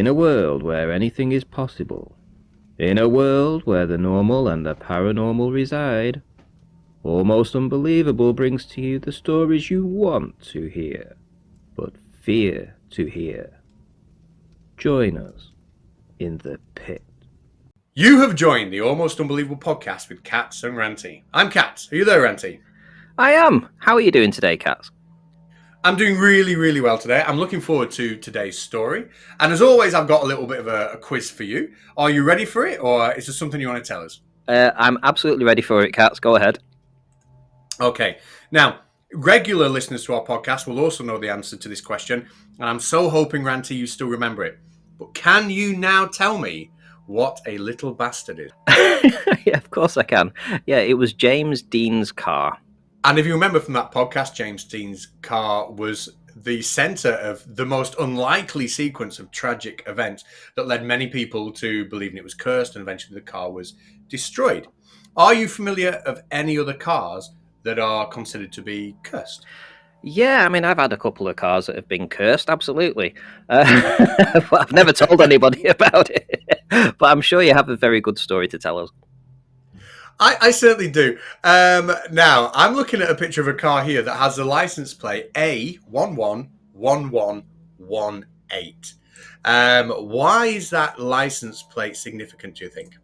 In a world where anything is possible, in a world where the normal and the paranormal reside, Almost Unbelievable brings to you the stories you want to hear, but fear to hear. Join us in the pit. You have joined the Almost Unbelievable podcast with Katz and Ranty. I'm Katz. Are you there, Ranty? I am. How are you doing today, Katz? I'm doing really, really well today. I'm looking forward to today's story. And as always, I've got a little bit of a quiz for you. Are you ready for it, or is there something you want to tell us? I'm absolutely ready for it, Katz. Go ahead. Okay. Now, regular listeners to our podcast will also know the answer to this question, and I'm so hoping, Ranty, you still remember it. But can you now tell me what a little bastard is? Yeah, of course I can. Yeah, it was James Dean's car. And if you remember from that podcast, James Dean's car was the center of the most unlikely sequence of tragic events that led many people to believing it was cursed, and eventually the car was destroyed. Are you familiar of any other cars that are considered to be cursed? Yeah, I mean, I've had a couple of cars that have been cursed, absolutely. But I've never told anybody about it. But I'm sure you have a very good story to tell us. I certainly do. Now, I'm looking at a picture of a car here that has the license plate A111118. Why is that license plate significant, do you think?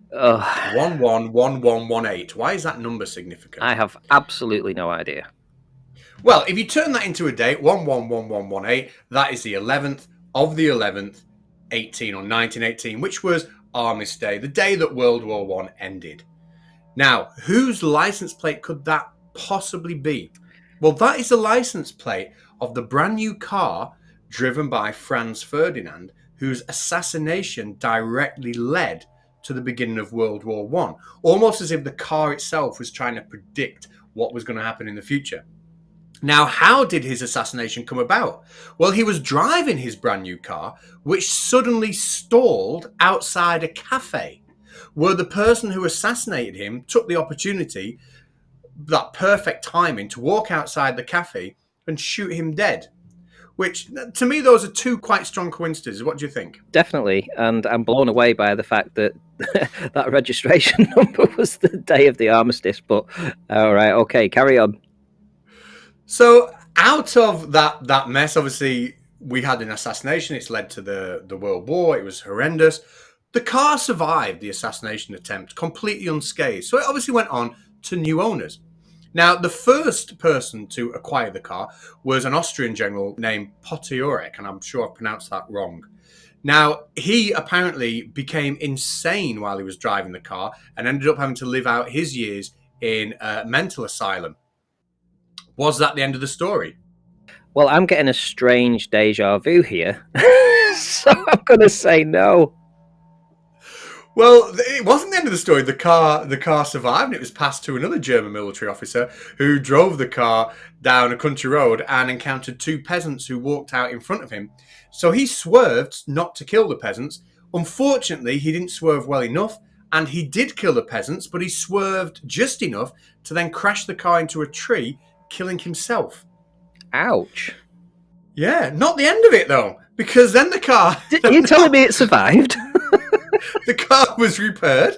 111118. Why is that number significant? I have absolutely no idea. Well, if you turn that into a date, 111118, that is the 11th of the 11th, 18 or 1918, which was Armistice Day, the day that World War I ended. Now, whose license plate could that possibly be? Well, that is the license plate of the brand new car driven by Franz Ferdinand, whose assassination directly led to the beginning of World War I, almost as if the car itself was trying to predict what was going to happen in the future. Now, how did his assassination come about? Well, he was driving his brand new car, which suddenly stalled outside a cafe, where the person who assassinated him took the opportunity, that perfect timing, to walk outside the cafe and shoot him dead. Which, to me, those are two quite strong coincidences. What do you think? Definitely, and I'm blown away by the fact that that registration number was the day of the armistice, but all right, okay, carry on. So out of that mess, obviously, we had an assassination. It's led to the World War. It was horrendous. The car survived the assassination attempt completely unscathed. So it obviously went on to new owners. Now, the first person to acquire the car was an Austrian general named Potiorek, and I'm sure I've pronounced that wrong. Now, he apparently became insane while he was driving the car and ended up having to live out his years in a mental asylum. Was that the end of the story? Well, I'm getting a strange deja vu here, so I'm going to say no. Well, it wasn't the end of the story. The car survived, and it was passed to another German military officer who drove the car down a country road and encountered two peasants who walked out in front of him. So he swerved not to kill the peasants. Unfortunately, he didn't swerve well enough, and he did kill the peasants, but he swerved just enough to then crash the car into a tree, killing himself. Ouch. Yeah, not the end of it, though, because then the car... Are you telling me it survived? The car was repaired,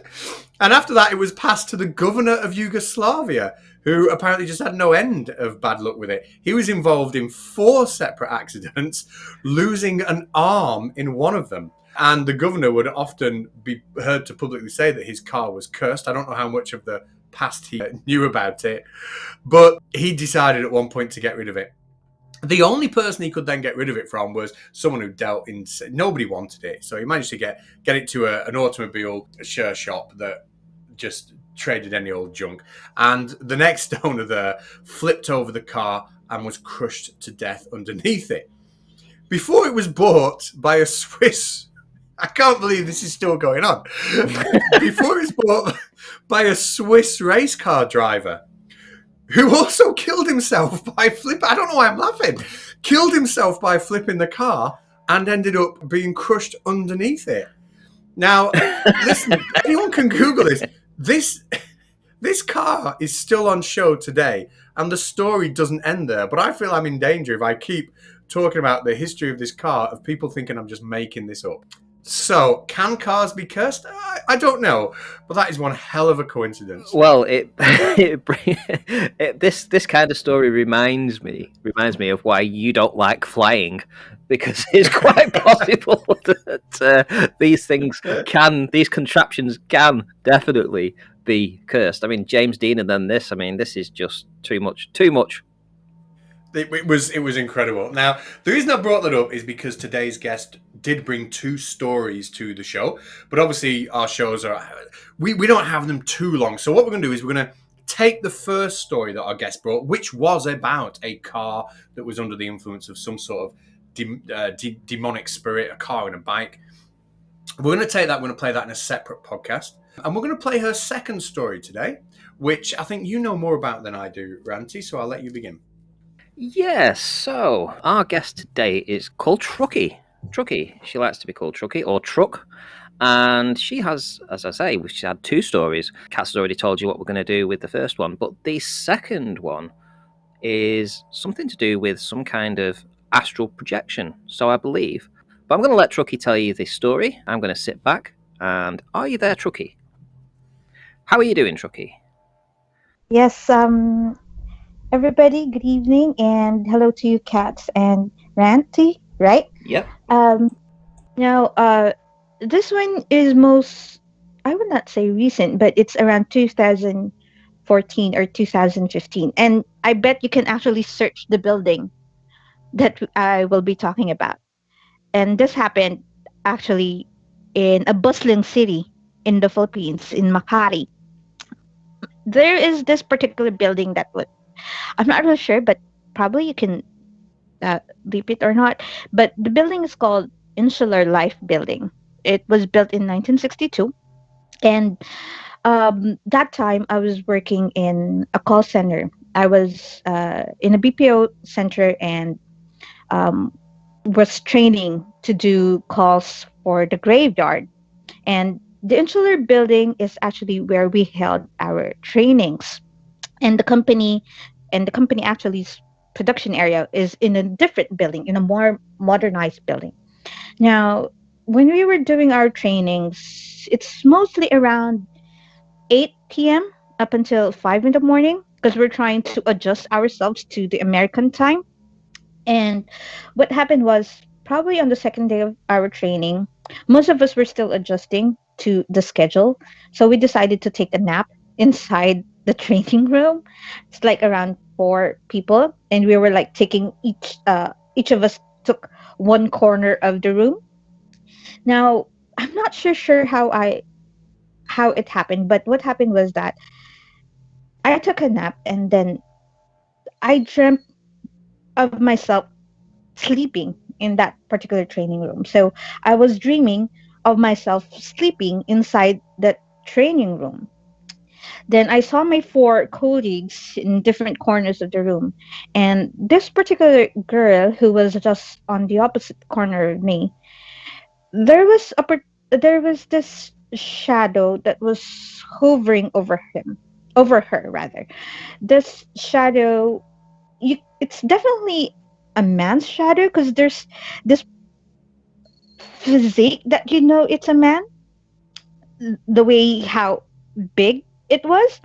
and after that it was passed to the governor of Yugoslavia, who apparently just had no end of bad luck with it. He was involved in 4 separate accidents, losing an arm in one of them. And the governor would often be heard to publicly say that his car was cursed. I don't know how much of the past he knew about it, but he decided at one point to get rid of it. The only person he could then get rid of it from was someone who dealt in... Nobody wanted it, so he managed to get it to an automobile share shop that just traded any old junk. And the next owner there flipped over the car and was crushed to death underneath it. Before it was bought by a Swiss... I can't believe this is still going on. Before it was bought by a Swiss race car driver, who also killed himself by flipping... I don't know why I'm laughing. Killed himself by flipping the car and ended up being crushed underneath it. Now, listen, anyone can Google this. This car is still on show today, and the story doesn't end there. But I feel I'm in danger if I keep talking about the history of this car of people thinking I'm just making this up. So, can cars be cursed? I don't know, but that is one hell of a coincidence. Well, this kind of story reminds me of why you don't like flying, because it's quite possible that these contraptions can definitely be cursed. I mean, James Dean and then this. I mean, this is just too much. Too much. It was incredible. Now, the reason I brought that up is because today's guest did bring two stories to the show, but obviously our shows are we don't have them too long. So what we're going to do is we're going to take the first story that our guest brought, which was about a car that was under the influence of some sort of demonic spirit, a car and a bike. We're going to take that. We're going to play that in a separate podcast, and we're going to play her second story today, which I think you know more about than I do, Ranty. So I'll let you begin. Yes, so our guest today is called Trucky. Trucky. She likes to be called Trucky or Truck. And she has, as I say, she had two stories. Kat has already told you what we're going to do with the first one, but the second one is something to do with some kind of astral projection, so I believe. But I'm going to let Trucky tell you this story. I'm going to sit back and are you there, Trucky? How are you doing, Trucky? Yes, everybody, good evening, and hello to you, Cats and Ranty, right? Yep. Um, now, this one is most, I would not say recent, but it's around 2014 or 2015, and I bet you can actually search the building that I will be talking about. And this happened actually in a bustling city in the Philippines, in Makati. There is this particular building that would I'm not really sure, but probably you can leap it or not. But the building is called Insular Life Building. It was built in 1962. And that time I was working in a call center. I was in a BPO center and um, was training to do calls for the graveyard. And the Insular Building is actually where we held our trainings and the company actually's production area is in a different building, in a more modernized building. Now, when we were doing our trainings, it's mostly around 8 p.m. up until 5 in the morning because we're trying to adjust ourselves to the American time. And what happened was probably on the second day of our training, most of us were still adjusting to the schedule. So we decided to take a nap inside the training room. It's like around four people, and we were like taking each of us took one corner of the room. Now I'm not sure how it happened, but what happened was that I took a nap and then I dreamt of myself sleeping in that particular training room. So I was dreaming of myself sleeping inside that training room. Then I saw my four colleagues in different corners of the room. And this particular girl who was just on the opposite corner of me, there was this shadow that was hovering over her rather. This shadow, it's definitely a man's shadow because there's this physique that you know it's a man, the way how big it was.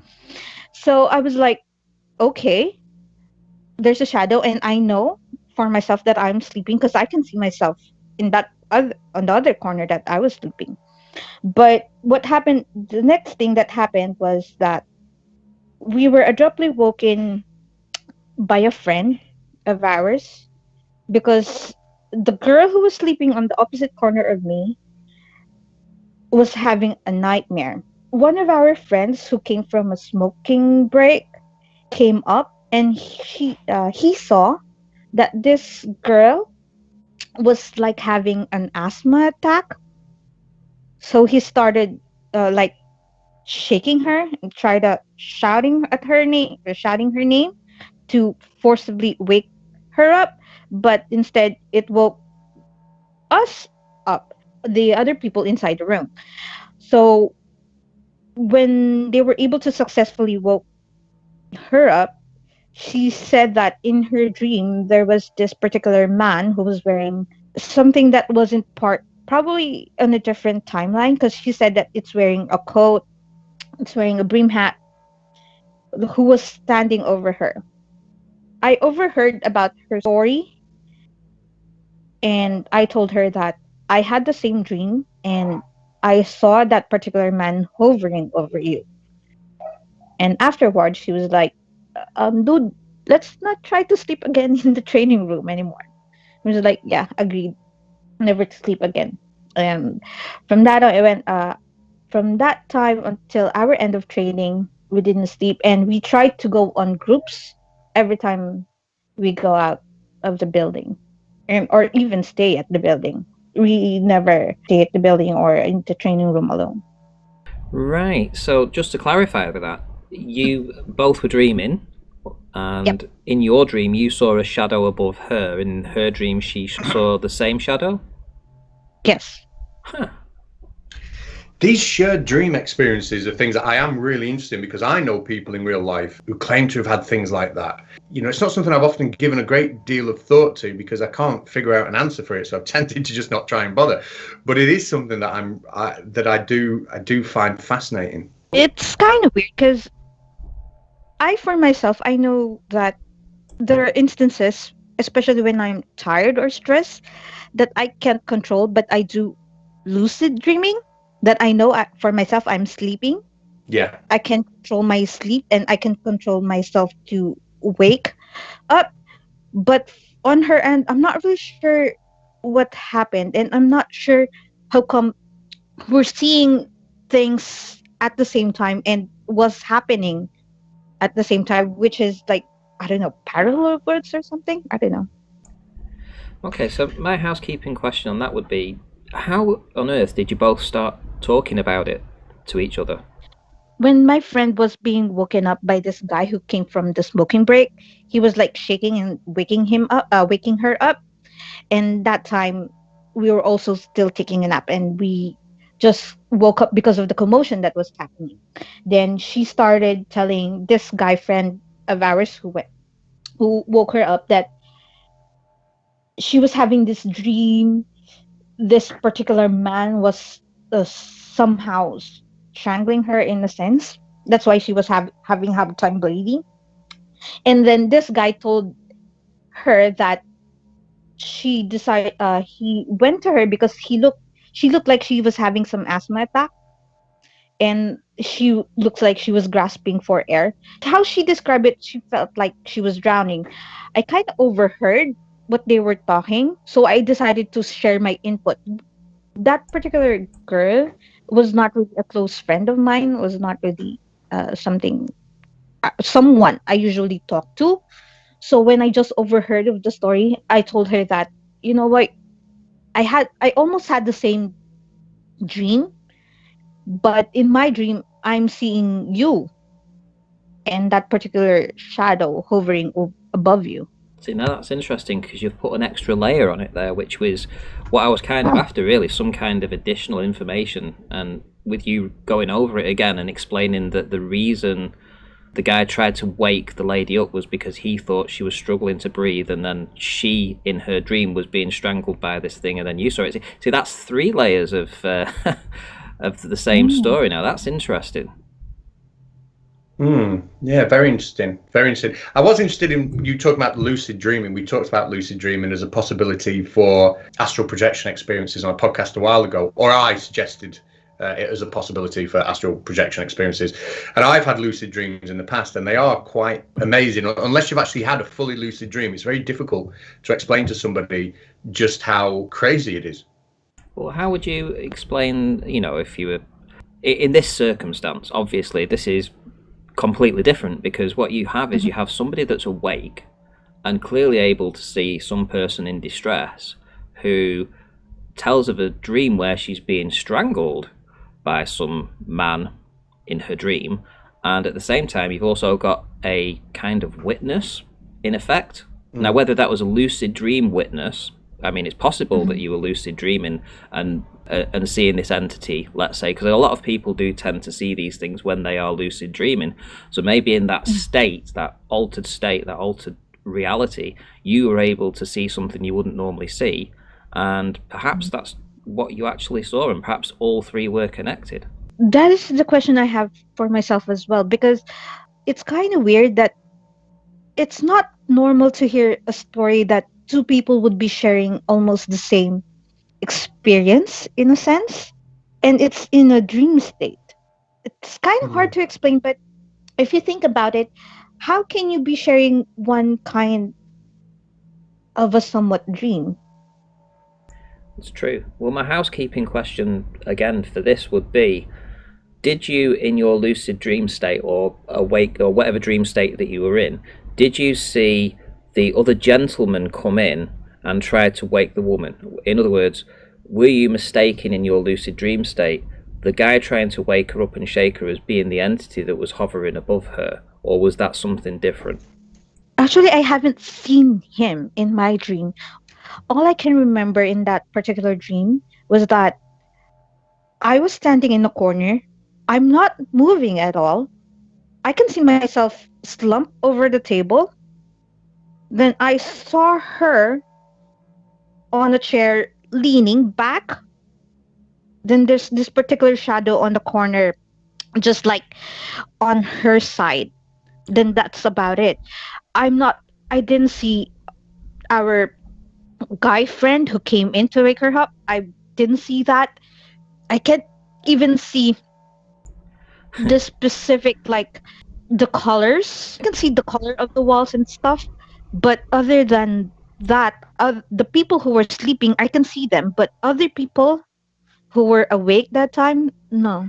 So I was like, okay, there's a shadow, and I know for myself that I'm sleeping because I can see myself in that other on the other corner that I was sleeping. But what happened? The next thing that happened was that we were abruptly woken by a friend of ours because the girl who was sleeping on the opposite corner of me was having a nightmare. One of our friends who came from a smoking break came up and he saw that this girl was like having an asthma attack. So he started like shaking her and tried shouting her name to forcibly wake her up. But instead, it woke us up, the other people inside the room. So when they were able to successfully woke her up, She said that in her dream there was this particular man who was wearing something that wasn't part, probably on a different timeline, because she said that it's wearing a coat, it's wearing a brim hat, who was standing over her. I overheard about her story, and I told her that I had the same dream and I saw that particular man hovering over you. And afterwards, she was like, dude, let's not try to sleep again in the training room anymore. I was like, yeah, agreed, never to sleep again. And from that on, I went, from that time until our end of training, we didn't sleep, and we tried to go on groups every time we go out of the building, and or even stay at the building. We never stay at the building or in the training room alone. Right. So just to clarify with that, you both were dreaming, Yep. and in your dream you saw a shadow above her. In her dream, she saw the same shadow. Yes. Huh. These shared dream experiences are things that I am really interested in, because I know people in real life who claim to have had things like that. You know, it's not something I've often given a great deal of thought to because I can't figure out an answer for it. So I've tended to just not try and bother. But it is something that I do find fascinating. It's kind of weird because I, for myself, I know that there are instances, especially when I'm tired or stressed, that I can't control, but I do lucid dreaming. That I know for myself, I'm sleeping. Yeah. I can control my sleep and I can control myself to wake up. But on her end, I'm not really sure what happened, and I'm not sure how come we're seeing things at the same time and what's happening at the same time, which is like, I don't know, parallel words or something. I don't know. Okay. So my housekeeping question on that would be, how on earth did you both start talking about it to each other? When my friend was being woken up by this guy who came from the smoking break, he was like shaking and waking her up. And that time, we were also still taking a nap, and we just woke up because of the commotion that was happening. Then she started telling this guy friend of ours who woke her up that she was having this dream. This particular man was somehow strangling her in a sense. That's why she was having hard time breathing. And then this guy told her that he went to her because she looked like she was having some asthma attack, and she looks like she was grasping for air. How she described it, she felt like she was drowning. I kind of overheard what they were talking, so I decided to share my input. That particular girl was not really a close friend of mine, was not really someone I usually talk to. So when I just overheard of the story, I told her that, you know what, I almost had the same dream, but in my dream I'm seeing you and that particular shadow hovering above you. See, now that's interesting because you've put an extra layer on it there, which was what I was kind of after, really, some kind of additional information. And with you going over it again and explaining that the reason the guy tried to wake the lady up was because he thought she was struggling to breathe, and then she, in her dream, was being strangled by this thing, and then you saw it. See, that's 3 layers of of the same Mm. story. Now that's interesting. Yeah, very interesting. Very interesting. I was interested in you talking about lucid dreaming. We talked about lucid dreaming as a possibility for astral projection experiences on a podcast a while ago, or I suggested it as a possibility for astral projection experiences. And I've had lucid dreams in the past, and they are quite amazing. Unless you've actually had a fully lucid dream, it's very difficult to explain to somebody just how crazy it is. Well, how would you explain, if you were in this circumstance? Obviously, this is completely different because what you have is Mhm. you have somebody that's awake and clearly able to see some person in distress who tells of a dream where she's being strangled by some man in her dream, and at the same time you've also got a kind of witness in effect. Now, whether that was a lucid dream witness I mean, it's possible that you were lucid dreaming and seeing this entity, let's say, because a lot of people do tend to see these things when they are lucid dreaming. So maybe in that state, that altered reality, you were able to see something you wouldn't normally see, and perhaps that's what you actually saw, and perhaps all three were connected. That is the question I have for myself as well, because it's kind of weird that it's not normal to hear a story that two people would be sharing almost the same experience in a sense, and it's in a dream state. It's kind of hard Mm. to explain, but if you think about it, how can you be sharing one kind of a somewhat dream? It's true. Well, my housekeeping question again for this would be: did you, in your lucid dream state or awake or whatever dream state that you were in, did you see the other gentleman come in and try to wake the woman? In other words, were you mistaken in your lucid dream state the guy trying to wake her up and shake her as being the entity that was hovering above her, or was that something different? Actually, I haven't seen him in my dream. All I can remember in that particular dream was that I was standing in the corner. I'm not moving at all. I can see myself slump over the table. Then I saw her on a chair leaning back. Then there's this particular shadow on the corner, just like on her side. Then that's about it. I didn't see our guy friend who came in to wake her up. I didn't see that. I can't even see the specific, like, the colors. I can see the color of the walls and stuff. But other than that, the people who were sleeping, I can see them. But other people who were awake that time, no.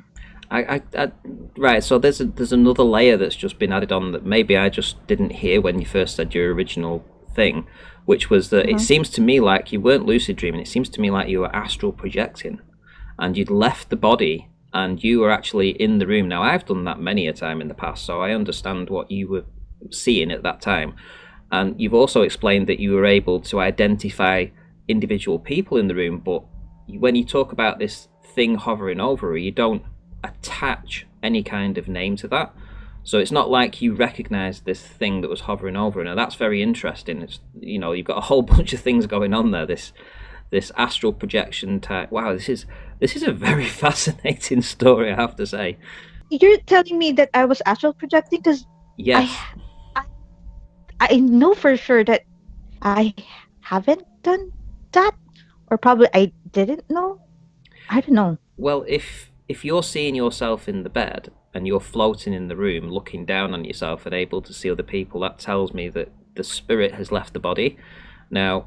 Right. So there's another layer that's just been added on that maybe I just didn't hear when you first said your original thing, which was that it Uh-huh. seems to me like you weren't lucid dreaming. It seems to me like you were astral projecting, and you'd left the body and you were actually in the room. Now I've done that many a time in the past, so I understand what you were seeing at that time. And you've also explained that you were able to identify individual people in the room, but when you talk about this thing hovering over her, you don't attach any kind of name to that. So it's not like you recognize this thing that was hovering over her. Now that's very interesting. It's, you've got a whole bunch of things going on there. This astral projection type. Wow, this is a very fascinating story, I have to say. You're telling me that I was astral projecting because I, Yes. I I know for sure that I haven't done that, or probably I didn't know. I don't know. Well, if you're seeing yourself in the bed and you're floating in the room, looking down on yourself and able to see other people, that tells me that the spirit has left the body. Now,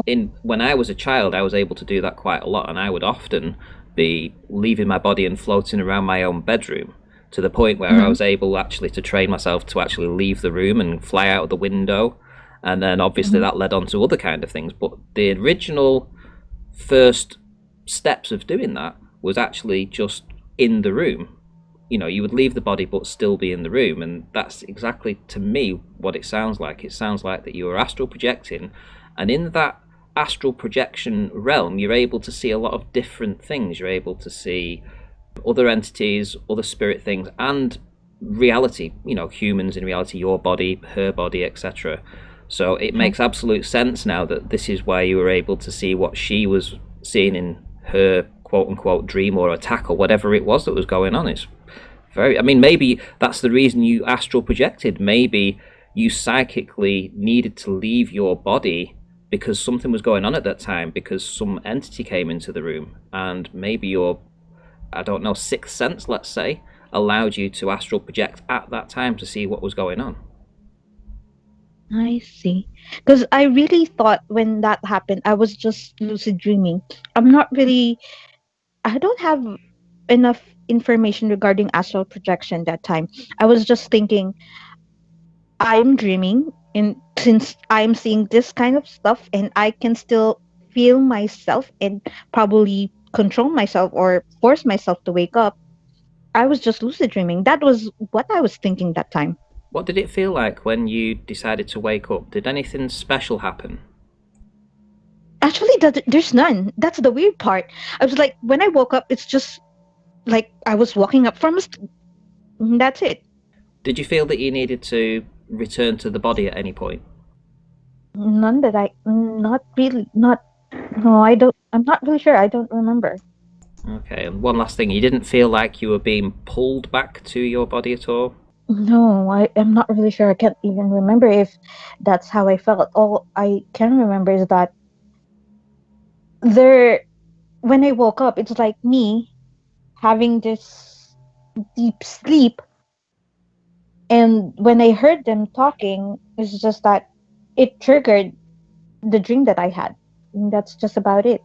in when I was a child, I was able to do that quite a lot, and I would often be leaving my body and floating around my own bedroom to the point where I Mhm. was able actually to train myself to actually leave the room and fly out the window, and then obviously Mhm. that led on to other kind of things. But the original first steps of doing that was actually just in the room. You would leave the body but still be in the room, and that's exactly to me what it sounds like. It sounds like that you are astral projecting, and in that astral projection realm, you're able to see a lot of different things. You're able to see other entities, other spirit things, and reality, humans in reality, your body, her body, etc. So it Uh-huh. makes absolute sense now that this is why you were able to see what she was seeing in her quote unquote dream or attack or whatever it was that was going on. It's very, I mean, maybe that's the reason you astral projected. Maybe you psychically needed to leave your body because something was going on at that time, because some entity came into the room, and maybe your, I don't know, sixth sense, let's say, allowed you to astral project at that time to see what was going on. I see. Because I really thought when that happened, I was just lucid dreaming. I'm not really, I don't have enough information regarding astral projection that time. I was just thinking, I'm dreaming, and since I'm seeing this kind of stuff and I can still feel myself and probably control myself or force myself to wake up, I was just lucid dreaming. That was what I was thinking that time. What did it feel like when you decided to wake up? Did anything special happen? Actually, there's none. That's the weird part. I was like, when I woke up, it's just like I was walking up from a that's it. Did you feel that you needed to return to the body at any point? None that not really, not, no, I don't, I'm not really sure. I don't remember. Okay, and one last thing, you didn't feel like you were being pulled back to your body at all? No, I am not really sure. I can't even remember if that's how I felt. All I can remember is that there, when I woke up, it's like me having this deep sleep. And when I heard them talking, it's just that it triggered the dream that I had. And that's just about it.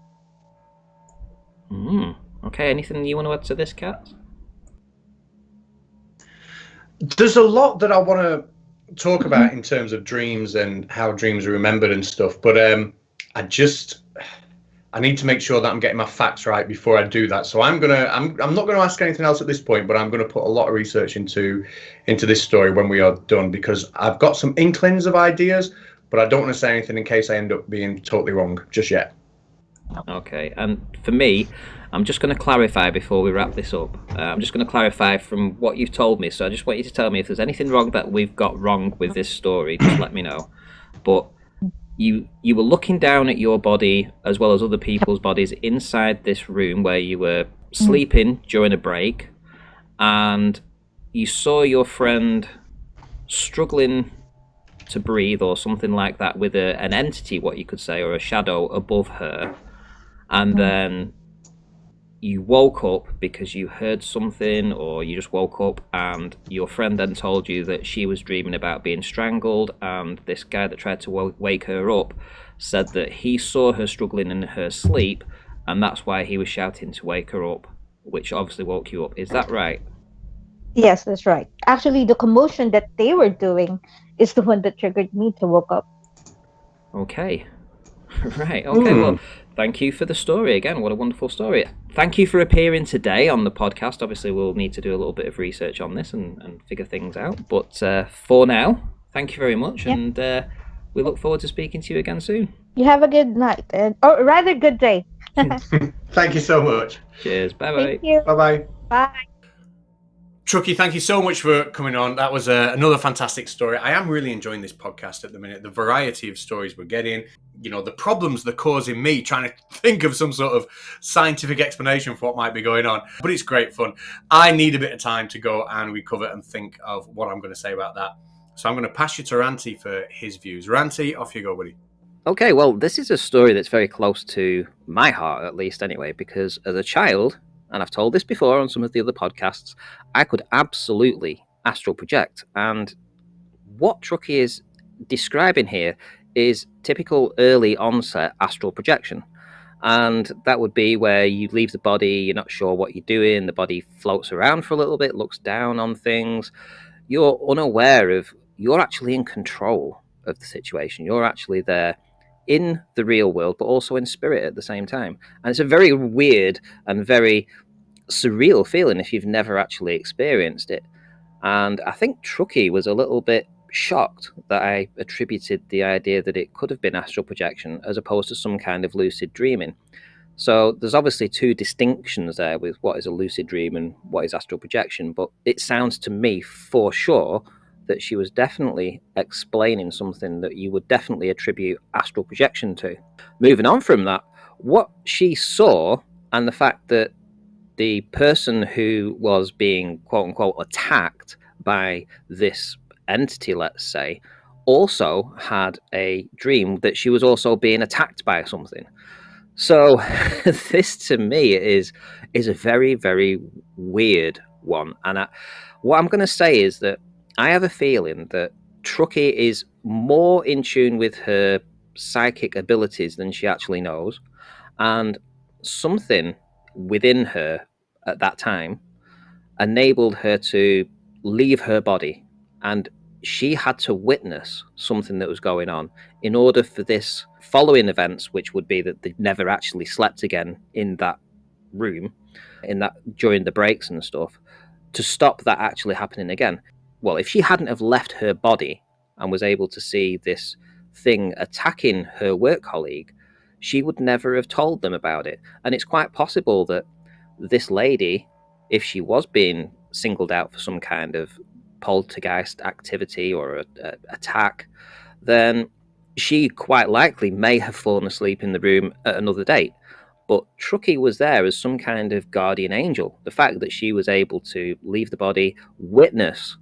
Okay, anything you want to add to this, Kat? There's a lot that I want to talk about in terms of dreams and how dreams are remembered and stuff, but I need to make sure that I'm getting my facts right before I do that. So I'm not gonna ask anything else at this point, but I'm gonna put a lot of research into this story when we are done, because I've got some inklings of ideas, but I don't want to say anything in case I end up being totally wrong just yet. Okay, and for me, I'm just going to clarify before we wrap this up. I'm just going to clarify from what you've told me. So I just want you to tell me if there's anything wrong that we've got wrong with this story. Just let me know. But you were looking down at your body as well as other people's bodies inside this room where you were sleeping during a break, and you saw your friend struggling to breathe or something like that with an entity, what you could say, or a shadow above her, and then you woke up because you heard something, or you just woke up and your friend then told you that she was dreaming about being strangled, and this guy that tried to wake her up said that he saw her struggling in her sleep, and that's why he was shouting to wake her up, which obviously woke you up. Is that right? Yes, that's right. Actually, the commotion that they were doing is the one that triggered me to woke up. Okay. Right, okay, well, thank you for the story again. What a wonderful story. Thank you for appearing today on the podcast. Obviously, we'll need to do a little bit of research on this and figure things out. But for now, thank you very much, Yeah. and we look forward to speaking to you again soon. You have a good night, or rather, good day. Thank you so much. Cheers. Bye Thank bye. you. Bye-bye. Bye. Truckee, thank you so much for coming on. That was another fantastic story. I am really enjoying this podcast at the minute. The variety of stories we're getting, the problems they're causing me trying to think of some sort of scientific explanation for what might be going on. But it's great fun. I need a bit of time to go and recover and think of what I'm going to say about that. So I'm going to pass you to Ranty for his views. Ranty, off you go, buddy. Okay, well, this is a story that's very close to my heart, at least anyway, because as a child, and I've told this before on some of the other podcasts, I could absolutely astral project. And what Truckee is describing here is typical early onset astral projection. And that would be where you leave the body, you're not sure what you're doing, the body floats around for a little bit, looks down on things. You're unaware of, you're actually in control of the situation. You're actually there in the real world, but also in spirit at the same time. And it's a very weird and very surreal feeling if you've never actually experienced it. And I think Truckee was a little bit shocked that I attributed the idea that it could have been astral projection as opposed to some kind of lucid dreaming. So there's obviously two distinctions there with what is a lucid dream and what is astral projection, but it sounds to me for sure that she was definitely explaining something that you would definitely attribute astral projection to. Moving on from that, what she saw and the fact that the person who was being quote unquote attacked by this entity, let's say, also had a dream that she was also being attacked by something. So this to me is a very, very weird one. And what I'm going to say is that I have a feeling that Truckee is more in tune with her psychic abilities than she actually knows, and something within her at that time enabled her to leave her body, and she had to witness something that was going on in order for this following events, which would be that they never actually slept again in that room, in that during the breaks and stuff, to stop that actually happening again. Well, if she hadn't have left her body and was able to see this thing attacking her work colleague, she would never have told them about it. And it's quite possible that this lady, if she was being singled out for some kind of poltergeist activity or attack, then she quite likely may have fallen asleep in the room at another date. But Truckee was there as some kind of guardian angel. The fact that she was able to leave the body, witness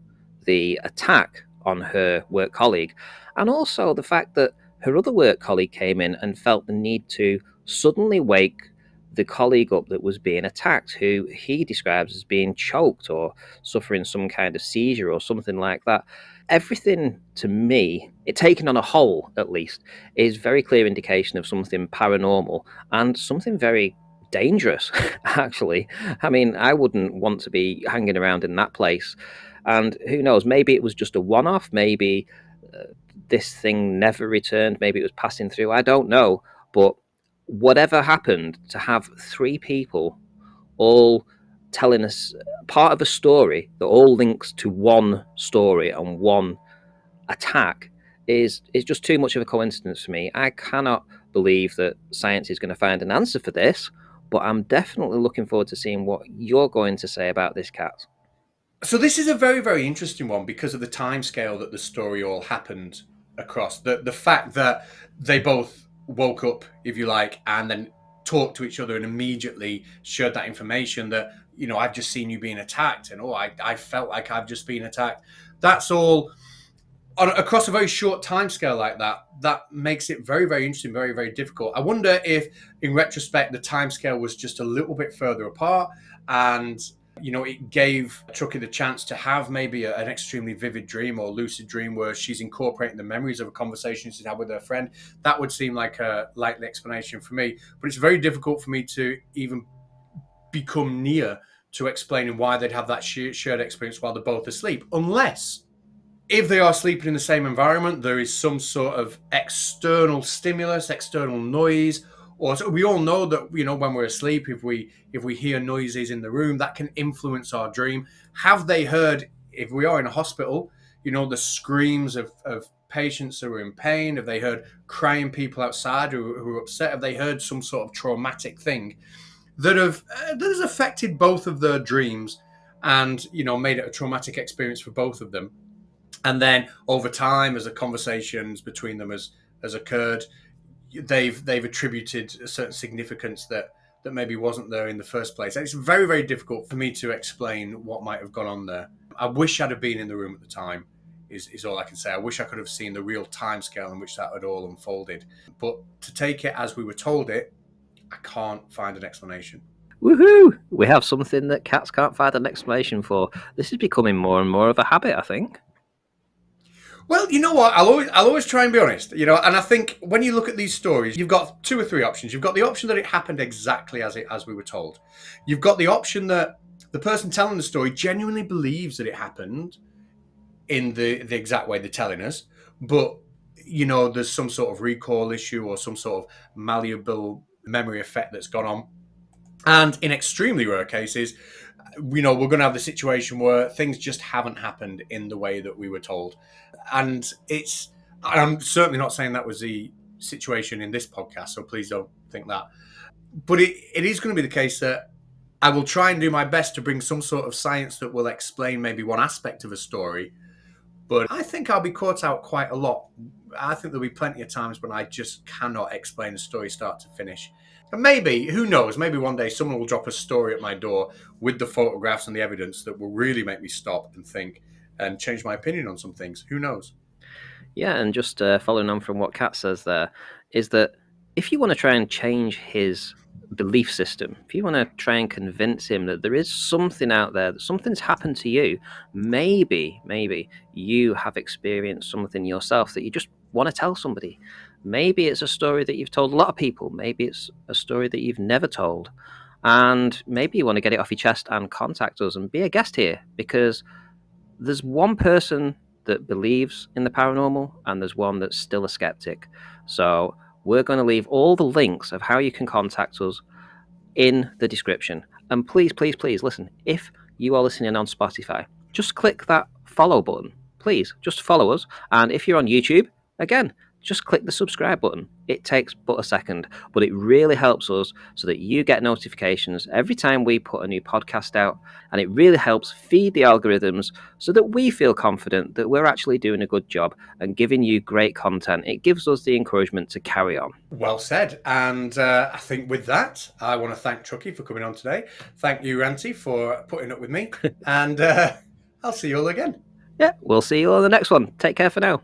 the attack on her work colleague, and also the fact that her other work colleague came in and felt the need to suddenly wake the colleague up that was being attacked, who he describes as being choked or suffering some kind of seizure or something like that. Everything to me, it taken on a whole at least, is very clear indication of something paranormal and something very dangerous, actually. I mean, I wouldn't want to be hanging around in that place. And who knows, maybe it was just a one off, maybe this thing never returned, maybe it was passing through, I don't know. But whatever happened, to have three people all telling us part of a story that all links to one story and one attack is just too much of a coincidence for me. I cannot believe that science is going to find an answer for this, but I'm definitely looking forward to seeing what you're going to say about this, Kat. So this is a very, very interesting one because of the timescale that the story all happened across. The fact that they both woke up, if you like, and then talked to each other and immediately shared that information that, you know, I've just seen you being attacked, and I felt like I've just been attacked. That's all across a very short timescale like that. That makes it very, very interesting, very, very difficult. I wonder if, in retrospect, the timescale was just a little bit further apart, and you know, it gave Truckee the chance to have maybe an extremely vivid dream or lucid dream where she's incorporating the memories of a conversation she's had with her friend. That would seem like a likely explanation for me, but it's very difficult for me to even become near to explaining why they'd have that shared experience while they're both asleep, unless if they are sleeping in the same environment, there is some sort of external stimulus, external noise, or so we all know that, you know, when we're asleep, if we hear noises in the room, that can influence our dream. Have they heard, if we are in a hospital, you know, the screams of patients who are in pain? Have they heard crying people outside who are upset? Have they heard some sort of traumatic thing that has affected both of their dreams and, you know, made it a traumatic experience for both of them? And then over time, as the conversations between them has occurred, they've attributed a certain significance that maybe wasn't there in the first place. And it's very, very difficult for me to explain what might have gone on there. I wish I'd have been in the room at the time, is all I can say. I wish I could have seen the real timescale in which that had all unfolded. But to take it as we were told it, I can't find an explanation. Woohoo! We have something that cats can't find an explanation for. This is becoming more and more of a habit, I think. Well, you know what? I'll always try and be honest. You know, and I think when you look at these stories, you've got two or three options. You've got the option that it happened exactly as we were told. You've got the option that the person telling the story genuinely believes that it happened in the exact way they're telling us, but you know, there's some sort of recall issue or some sort of malleable memory effect that's gone on. And in extremely rare cases, you know, we're going to have the situation where things just haven't happened in the way that we were told. And I'm certainly not saying that was the situation in this podcast, so please don't think that. But it is going to be the case that I will try and do my best to bring some sort of science that will explain maybe one aspect of a story. But I think I'll be caught out quite a lot. I think there'll be plenty of times when I just cannot explain a story start to finish. And maybe, who knows, maybe one day someone will drop a story at my door with the photographs and the evidence that will really make me stop and think and change my opinion on some things. Who knows? Yeah, and just following on from what Kat says there, is that if you want to try and change his belief system, if you want to try and convince him that there is something out there, that something's happened to you, maybe you have experienced something yourself that you just want to tell somebody. Maybe it's a story that you've told a lot of people. Maybe it's a story that you've never told. And maybe you want to get it off your chest and contact us and be a guest here, because there's one person that believes in the paranormal and there's one that's still a skeptic. So we're going to leave all the links of how you can contact us in the description. And please, listen, if you are listening on Spotify, just click that follow button. Please, just follow us. And if you're on YouTube, again, just click the subscribe button. It takes but a second, but it really helps us so that you get notifications every time we put a new podcast out, and it really helps feed the algorithms so that we feel confident that we're actually doing a good job and giving you great content. It gives us the encouragement to carry on. Well said. And I think with that, I want to thank Chucky for coming on today. Thank you, Ranty, for putting up with me. And I'll see you all again. Yeah, we'll see you on the next one. Take care for now.